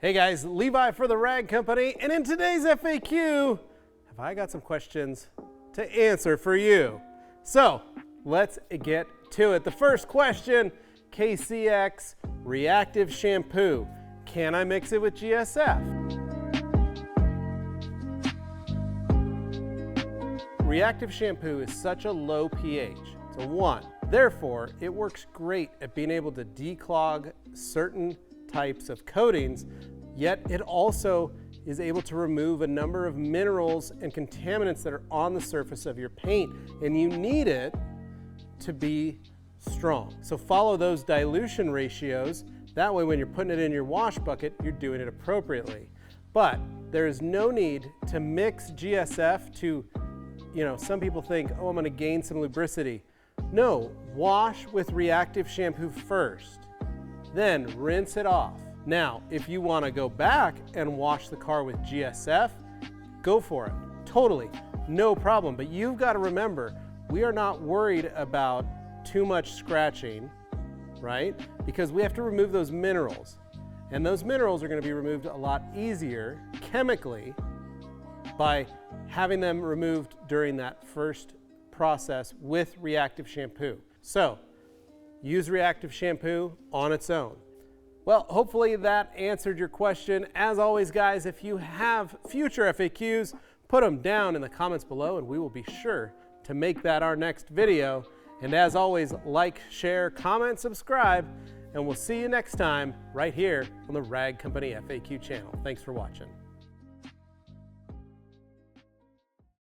Hey guys, Levi for the Rag Company, and in today's FAQ, have I got some questions to answer for you. So let's get to it. The first question, KCX Reactive Shampoo. Can I mix it with GSF? Reactive shampoo is such a low pH, it's a 1. Therefore, it works great at being able to declog certain types of coatings, yet it also is able to remove a number of minerals and contaminants that are on the surface of your paint, and you need it to be strong. So follow those dilution ratios. That way when you're putting it in your wash bucket, you're doing it appropriately. But there is no need to mix GSF to, some people think, oh, I'm gonna gain some lubricity. No, wash with reactive shampoo first, then rinse it off. Now, if you want to go back and wash the car with GSF, go for it. Totally, no problem. But you've got to remember, we are not worried about too much scratching, right? Because we have to remove those minerals. And those minerals are going to be removed a lot easier chemically by having them removed during that first process with reactive shampoo. So, use reactive shampoo on its own. Well, hopefully that answered your question. As always, guys, if you have future FAQs, put them down in the comments below and we will be sure to make that our next video. And as always, like, share, comment, subscribe, and we'll see you next time right here on the Rag Company FAQ channel. Thanks for watching.